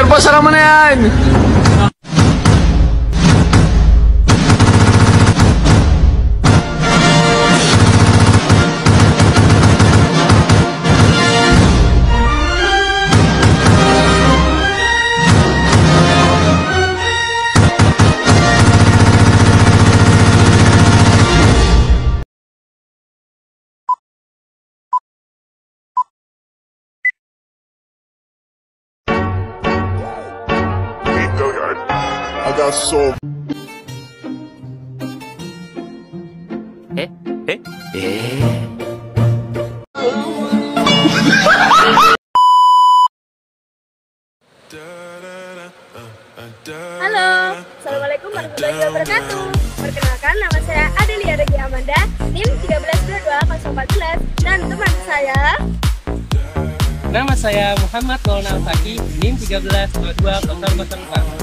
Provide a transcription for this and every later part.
pasara mo na yan! I got so. Halo, Assalamualaikum warahmatullahi wabarakatuh. Perkenalkan, nama saya Adelia Regi Amanda, NIM 1322014, dan teman saya. Nama saya Muhammad Maulana Al-Faqih, NIM 1322004.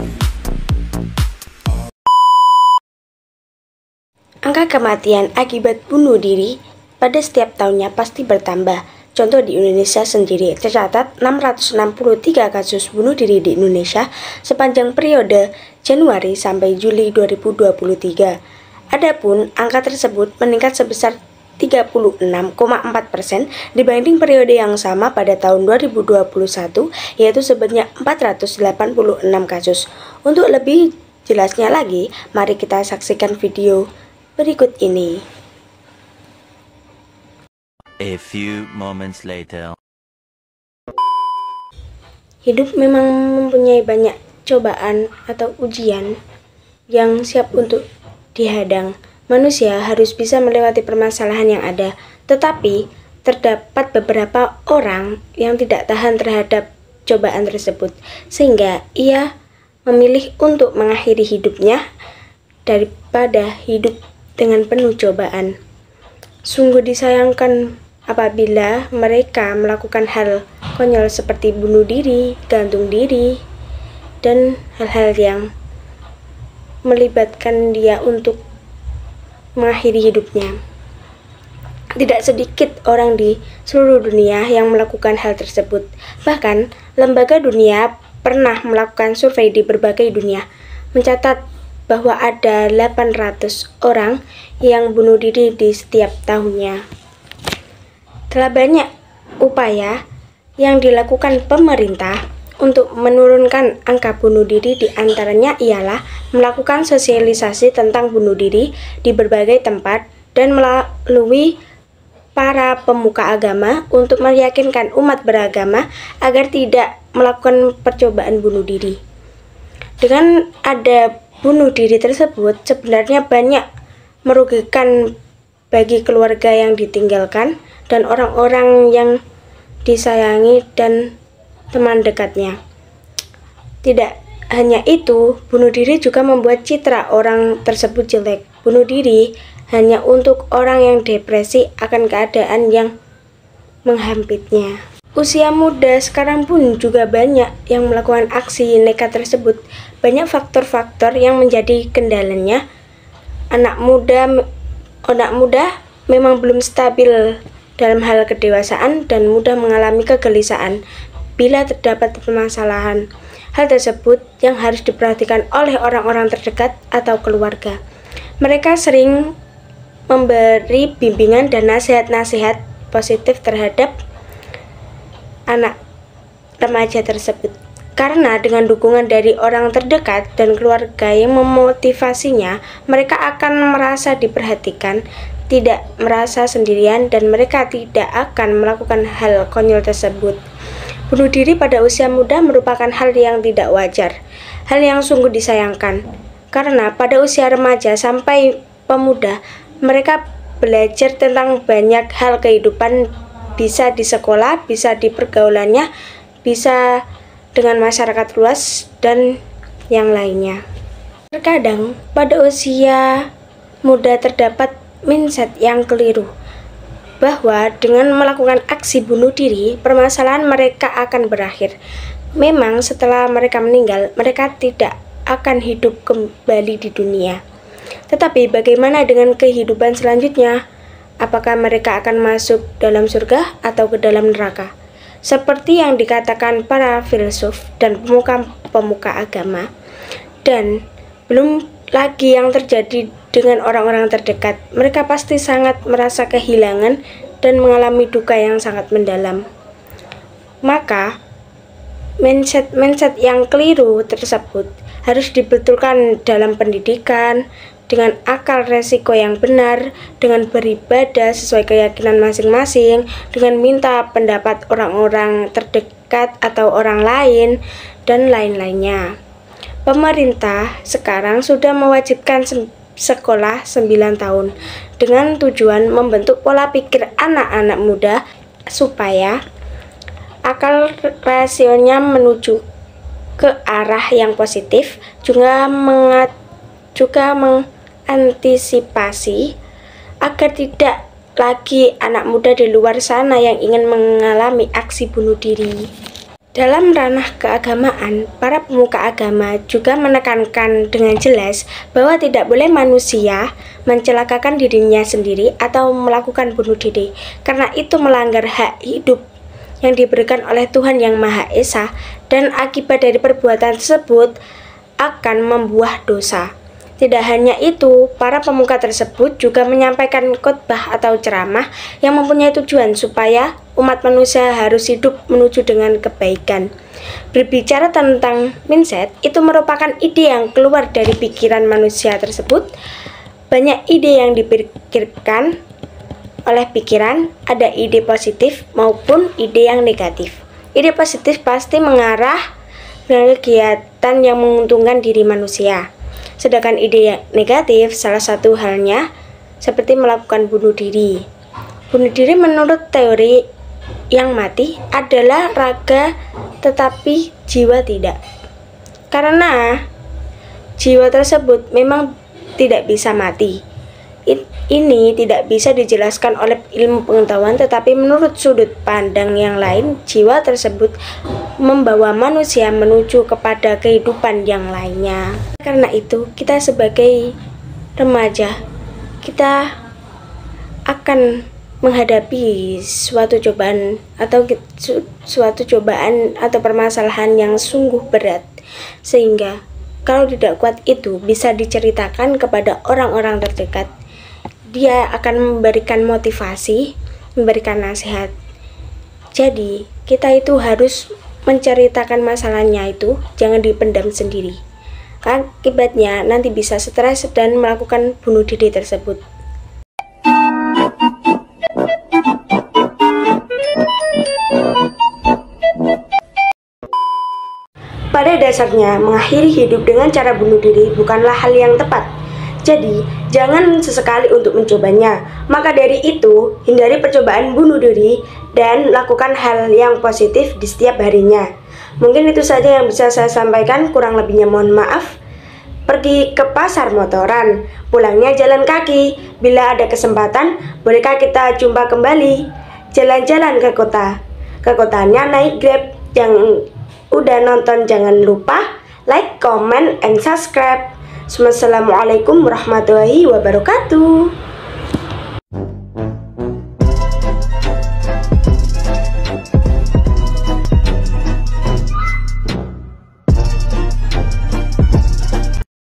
Angka kematian akibat bunuh diri pada setiap tahunnya pasti bertambah. Contoh di Indonesia sendiri tercatat 663 kasus bunuh diri di Indonesia sepanjang periode Januari sampai Juli 2023. Adapun angka tersebut meningkat sebesar 36,4% dibanding periode yang sama pada tahun 2021, yaitu sebanyak 486 kasus. Untuk lebih jelasnya lagi, mari kita saksikan video berikut ini. A few moments later. Hidup memang mempunyai banyak cobaan atau ujian yang siap untuk dihadang. Manusia harus bisa melewati permasalahan yang ada, tetapi terdapat beberapa orang yang tidak tahan terhadap cobaan tersebut, sehingga ia memilih untuk mengakhiri hidupnya daripada hidup dengan penuh cobaan. Sungguh disayangkan apabila mereka melakukan hal konyol seperti bunuh diri, gantung diri, dan hal-hal yang melibatkan dia untuk mengakhiri hidupnya. Tidak sedikit orang di seluruh dunia yang melakukan hal tersebut. Bahkan, lembaga dunia pernah melakukan survei di berbagai dunia, mencatat bahwa ada 800 orang yang bunuh diri di setiap tahunnya. Telah banyak upaya yang dilakukan pemerintah untuk menurunkan angka bunuh diri, di antaranya ialah melakukan sosialisasi tentang bunuh diri di berbagai tempat dan melalui para pemuka agama untuk meyakinkan umat beragama agar tidak melakukan percobaan bunuh diri. Dengan ada bunuh diri tersebut sebenarnya banyak merugikan bagi keluarga yang ditinggalkan dan orang-orang yang disayangi dan teman dekatnya. Tidak hanya itu, bunuh diri juga membuat citra orang tersebut jelek. Bunuh diri hanya untuk orang yang depresi akan keadaan yang menghampitnya. Usia muda sekarang pun juga banyak yang melakukan aksi nekat tersebut. Banyak faktor-faktor yang menjadi kendalanya. Anak muda memang belum stabil dalam hal kedewasaan dan mudah mengalami kegelisahan bila terdapat permasalahan. Hal tersebut yang harus diperhatikan oleh orang-orang terdekat atau keluarga. Mereka sering memberi bimbingan dan nasihat-nasihat positif terhadap anak remaja tersebut, karena dengan dukungan dari orang terdekat dan keluarga yang memotivasinya, mereka akan merasa diperhatikan, tidak merasa sendirian, dan mereka tidak akan melakukan hal konyol tersebut. Bunuh diri pada usia muda merupakan hal yang tidak wajar, hal yang sungguh disayangkan, karena pada usia remaja sampai pemuda mereka belajar tentang banyak hal kehidupan, bisa di sekolah, bisa di pergaulannya, bisa dengan masyarakat luas, dan yang lainnya. Terkadang pada usia muda terdapat mindset yang keliru, bahwa dengan melakukan aksi bunuh diri, permasalahan mereka akan berakhir. Memang setelah mereka meninggal, mereka tidak akan hidup kembali di dunia. Tetapi bagaimana dengan kehidupan selanjutnya? Apakah mereka akan masuk dalam surga atau ke dalam neraka? seperti yang dikatakan para filsuf dan pemuka-pemuka agama. Dan belum lagi yang terjadi dengan orang-orang terdekat. Mereka pasti sangat merasa kehilangan dan mengalami duka yang sangat mendalam. Maka mindset yang keliru tersebut harus dibetulkan dalam pendidikan dengan akal resiko yang benar, dengan beribadah sesuai keyakinan masing-masing, dengan minta pendapat orang-orang terdekat atau orang lain, dan lain-lainnya. Pemerintah sekarang sudah mewajibkan sekolah 9 tahun dengan tujuan membentuk pola pikir anak-anak muda supaya akal rasionya menuju ke arah yang positif, juga mengantisipasi agar tidak lagi anak muda di luar sana yang ingin mengalami aksi bunuh diri. Dalam ranah keagamaan, para pemuka agama juga menekankan dengan jelas bahwa tidak boleh manusia mencelakakan dirinya sendiri atau melakukan bunuh diri, karena itu melanggar hak hidup yang diberikan oleh Tuhan Yang Maha Esa, dan akibat dari perbuatan tersebut akan membuah dosa. Tidak hanya itu, para pemuka tersebut juga menyampaikan khotbah atau ceramah yang mempunyai tujuan supaya umat manusia harus hidup menuju dengan kebaikan. Berbicara tentang mindset, itu merupakan ide yang keluar dari pikiran manusia tersebut. Banyak ide yang dipikirkan oleh pikiran, ada ide positif maupun ide yang negatif. Ide positif pasti mengarah ke kegiatan yang menguntungkan diri manusia. Sedangkan ide yang negatif salah satu halnya seperti melakukan bunuh diri. Bunuh diri menurut teori yang mati adalah raga tetapi jiwa tidak. Karena jiwa tersebut memang tidak bisa mati. Ini tidak bisa dijelaskan oleh ilmu pengetahuan, tetapi menurut sudut pandang yang lain, jiwa tersebut membawa manusia menuju kepada kehidupan yang lainnya. Karena itu, kita sebagai remaja, kita akan menghadapi suatu cobaan atau permasalahan yang sungguh berat, sehingga kalau tidak kuat itu bisa diceritakan kepada orang-orang terdekat. Dia akan memberikan motivasi, memberikan nasihat. Jadi, kita itu harus menceritakan masalahnya itu, jangan dipendam sendiri. Akibatnya nanti bisa stres dan melakukan bunuh diri tersebut. Pada dasarnya, mengakhiri hidup dengan cara bunuh diri bukanlah hal yang tepat. Jadi, jangan sesekali untuk mencobanya. Maka dari itu, hindari percobaan bunuh diri dan lakukan hal yang positif di setiap harinya. Mungkin itu saja yang bisa saya sampaikan, kurang lebihnya mohon maaf. Pergi ke pasar motoran, pulangnya jalan kaki. Bila ada kesempatan, bolehkah kita jumpa kembali? Jalan-jalan ke kota. Ke kotanya naik Grab. Yang udah nonton jangan lupa like, comment, and subscribe. Wassalamualaikum warahmatullahi wabarakatuh.